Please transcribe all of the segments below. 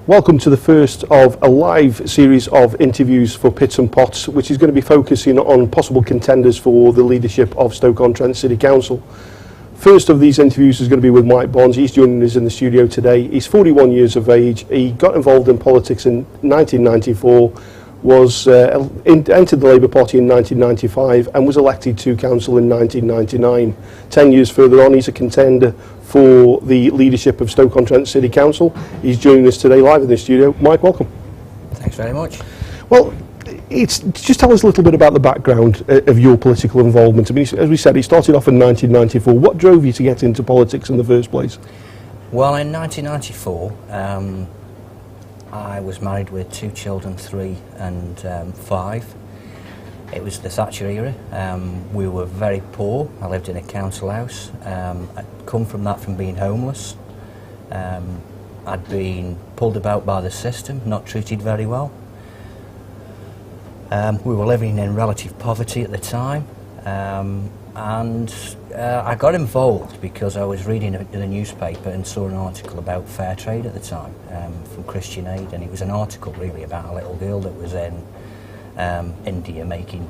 Welcome to the first of a live series of interviews for Pits and Pots, which is going to be focusing on possible contenders for the leadership of Stoke-on-Trent City Council. First of these interviews is going to be with Mike Bonds. He's joining us in the studio today. He's 41 years of age. He got involved in politics in 1994, entered the Labour Party in 1995 and was elected to council in 1999. 10 years further on, he's a contender for the leadership of Stoke-on-Trent City Council. He's joining us today live in the studio. Mike, welcome. Thanks very much. Well, just tell us a little bit about the background of your political involvement. I mean, as we said, he started off in 1994. What drove you to get into politics in the first place? Well, in 1994, I was married with 2 children, 3 and 5. It was the Thatcher era. We were very poor. I lived in a council house. I'd come from that from being homeless. I'd been pulled about by the system, not treated very well. We were living in relative poverty at the time, and I got involved because I was reading the newspaper and saw an article about fair trade at the time from Christian Aid, and it was an article really about a little girl that was in India making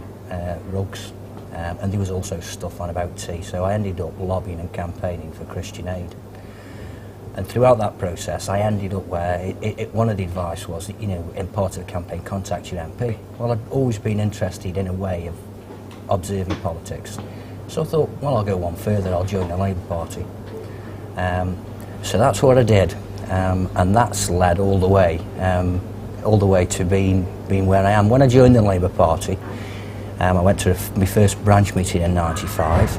rugs, and there was also stuff on about tea, so I ended up lobbying and campaigning for Christian Aid. And throughout that process, I ended up where one of the advice was, that, you know, in part of the campaign, contact your MP. Well, I'd always been interested in a way of observing politics. So I thought, well, I'll go one further, I'll join the Labour Party. So that's what I did, and that's led all the way to being where I am. When I joined the Labour Party, I went to my first branch meeting in '95,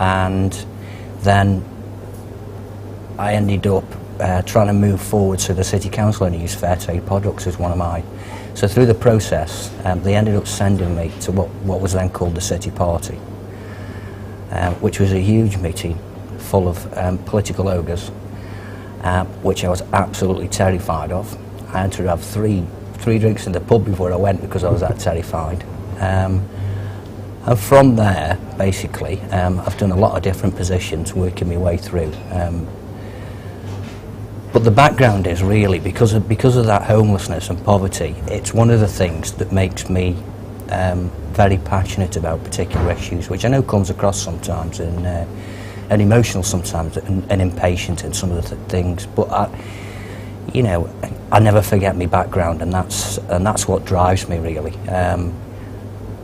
and then I ended up trying to move forward so the City Council and use fair trade products as one of mine. So through the process, they ended up sending me to what was then called the City Party, which was a huge meeting full of political ogres, which I was absolutely terrified of. I had to have three drinks in the pub before I went because I was that terrified. And from there, basically, I've done a lot of different positions working my way through. But the background is really because of that homelessness and poverty. It's one of the things that makes me very passionate about particular issues, which I know comes across sometimes and emotional sometimes and impatient in some of the things. But I never forget my background, and that's what drives me really.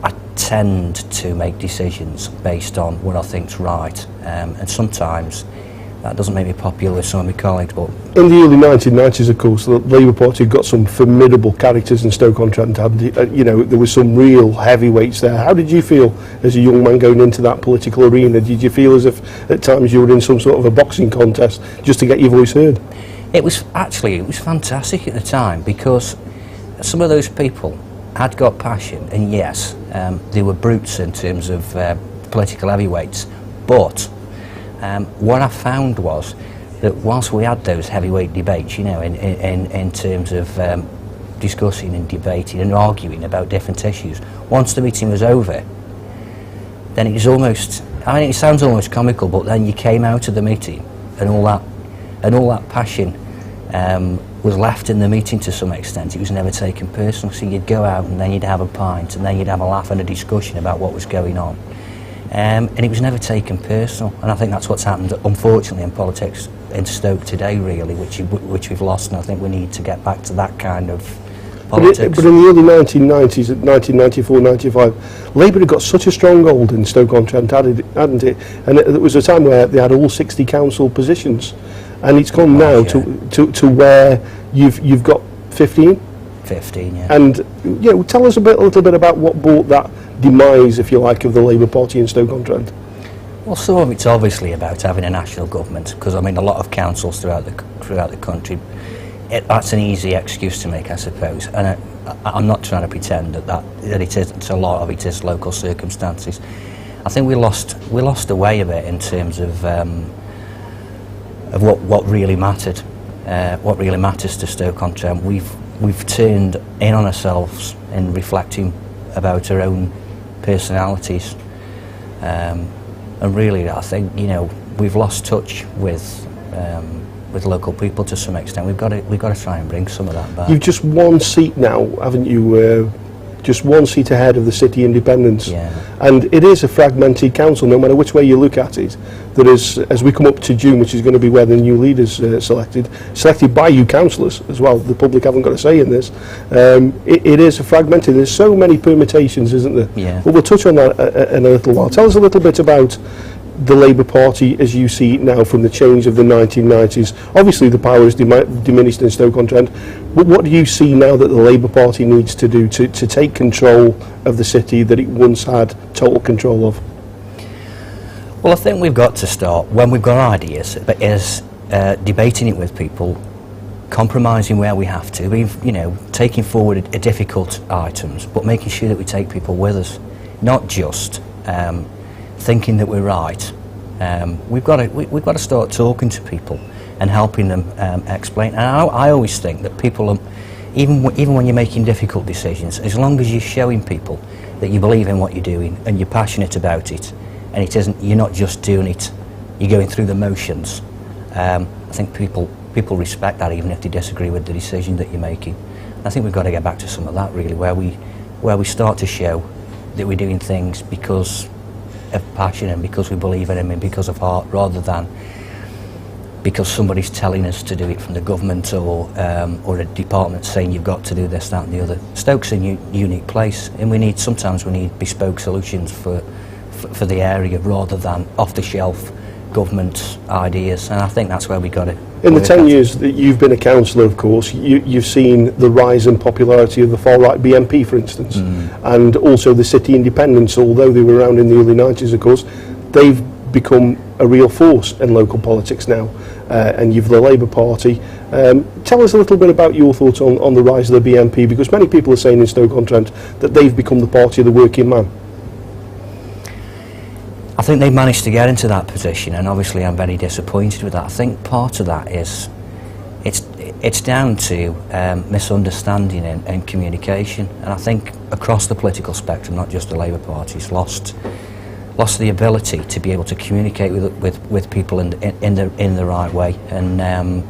I tend to make decisions based on what I think's right, and sometimes that doesn't make me popular with some of my colleagues. But in the early 1990s, of course, the Labour Party got some formidable characters in Stoke-on-Trent. There was some real heavyweights there. How did you feel as a young man going into that political arena? Did you feel as if at times you were in some sort of a boxing contest just to get your voice heard? It was fantastic at the time, because some of those people had got passion, and yes, they were brutes in terms of political heavyweights, but what I found was that whilst we had those heavyweight debates, in terms of discussing and debating and arguing about different issues, once the meeting was over, then it was almost, it sounds almost comical, but then you came out of the meeting and all that passion was left in the meeting to some extent. It was never taken personal, so you'd go out and then you'd have a pint and then you'd have a laugh and a discussion about what was going on. And it was never taken personal, and I think that's what's happened, unfortunately, in politics in Stoke today, really, which we've lost, and I think we need to get back to that kind of politics. But in the early 1990s, 1994, 95, Labour had got such a stronghold in Stoke-on-Trent, hadn't it? And there was a time where they had all 60 council positions, and it's gone now to where you've got 15? 15, yeah. And tell us a little bit about what brought that demise, if you like, of the Labour Party in Stoke-on-Trent. Well, some of it's obviously about having a national government, because a lot of councils throughout the country, that's an easy excuse to make, I suppose. And I'm not trying to pretend that it isn't. A lot of it is local circumstances. I think we lost the way a bit in terms of what really mattered, what really matters to Stoke-on-Trent. We've turned in on ourselves in reflecting about our own personalities, and really I think we've lost touch with with local people to some extent. We've got to try and bring some of that back. You've just one seat now, haven't you? Just one seat ahead of the city independents. Yeah. And it is a fragmented council, no matter which way you look at it. There is, as we come up to June, which is going to be where the new leaders selected by you councillors as well. The public haven't got a say in this. It is a fragmented. There's so many permutations, isn't there? Yeah. Well, we'll touch on that in a little while. Tell us a little bit about the Labour Party as you see it now from the change of the 1990s. Obviously the power is diminished in Stoke-on-Trent, but what do you see now that the Labour Party needs to do to take control of the city that it once had total control of? Well, I think we've got to start, when we've got ideas, but is debating it with people, compromising where we have to, taking forward difficult items, but making sure that we take people with us, not just thinking that we're right. We've got to start talking to people and helping them explain. And I always think that people, even when you're making difficult decisions, as long as you're showing people that you believe in what you're doing and you're passionate about it, and you're not just doing it, you're going through the motions. I think people respect that, even if they disagree with the decision that you're making. I think we've got to get back to some of that, really, where we start to show that we're doing things because of passion and because we believe in them and because of heart, rather than because somebody's telling us to do it from the government or a department saying you've got to do this, that and the other. Stoke's a unique place, and sometimes we need bespoke solutions for the area rather than off-the-shelf government ideas, and I think that's where we got it. In the 10 years that you've been a councillor, of course, you've seen the rise in popularity of the far-right BNP, for instance, and also the city independents, although they were around in the early 90s, of course, they've become a real force in local politics now, and you've the Labour Party. Tell us a little bit about your thoughts on the rise of the BNP, because many people are saying in Stoke-on-Trent that they've become the party of the working man. I think they've managed to get into that position, and obviously I'm very disappointed with that. I think part of that is it's down to misunderstanding and communication, and I think across the political spectrum, not just the Labour Party's lost the ability to be able to communicate with people in the right way, and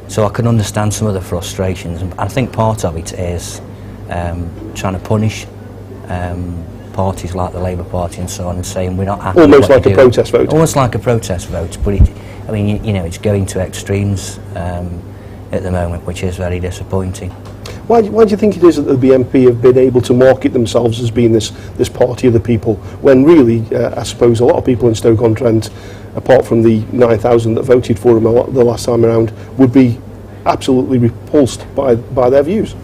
so I can understand some of the frustrations. And I think part of it is trying to punish parties like the Labour Party and so on, and saying we're not happy. Almost like a protest vote. Almost like a protest vote, but it's going to extremes at the moment, which is very disappointing. Why do you think it is that the BNP have been able to market themselves as being this party of the people, when really, I suppose, a lot of people in Stoke-on-Trent, apart from the 9,000 that voted for them the last time around, would be absolutely repulsed by their views?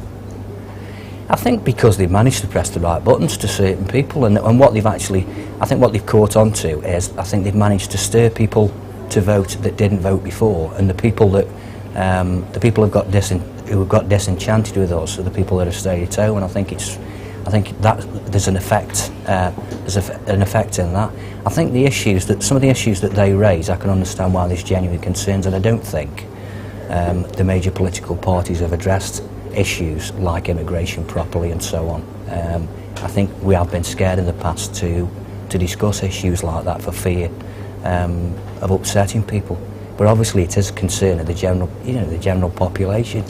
I think because they've managed to press the right buttons to certain people, and what they've actually, I think what they've caught on to is, I think they've managed to stir people to vote that didn't vote before, and the people who have got disenchanted with us are the people that have stayed at home, and I think that there's an effect. There's an effect in that. I think some of the issues that they raise, I can understand why there's genuine concerns, and I don't think the major political parties have addressed issues like immigration properly and so on. I think we have been scared in the past to discuss issues like that for fear of upsetting people. But obviously it is a concern of the general population.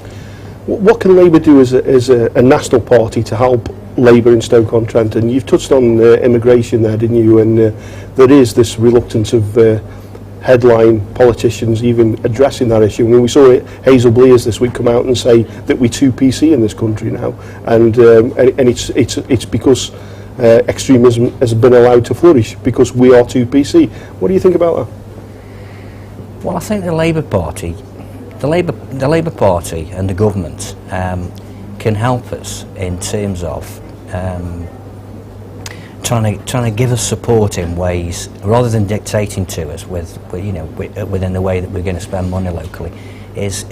What can Labour do as a national party to help Labour in Stoke-on-Trent? And you've touched on immigration there, didn't you? And there is this reluctance of headline politicians even addressing that issue. I mean, we saw Hazel Blears this week come out and say that we're too PC in this country now, and it's because extremism has been allowed to flourish because we are too PC. What do you think about that? Well, I think the Labour Party and the government can help us in terms of trying to give us support in ways, rather than dictating to us within the way that we're going to spend money locally, is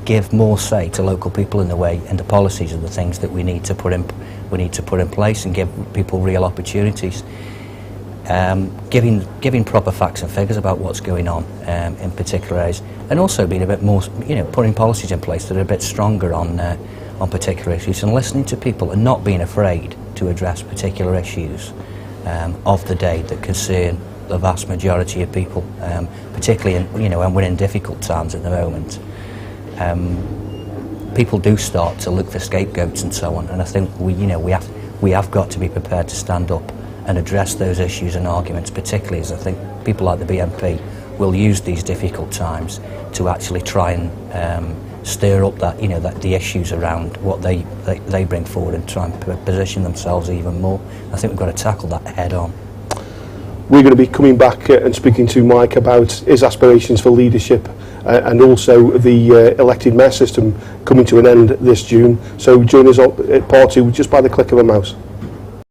give more say to local people in the way and the policies and the things that we need to put in place, and give people real opportunities. Giving proper facts and figures about what's going on in particular areas, and also being a bit more, putting policies in place that are a bit stronger on particular issues, and listening to people and not being afraid to address particular issues of the day that concern the vast majority of people, particularly when we're in difficult times at the moment. People do start to look for scapegoats and so on, and I think we have got to be prepared to stand up and address those issues and arguments, particularly as I think people like the BNP will use these difficult times to actually try and stir up that the issues around what they bring forward and try and position themselves even more. I think we've got to tackle that head on. We're going to be coming back and speaking to Mike about his aspirations for leadership and also the elected mayor system coming to an end this June. So join us at part 2 just by the click of a mouse.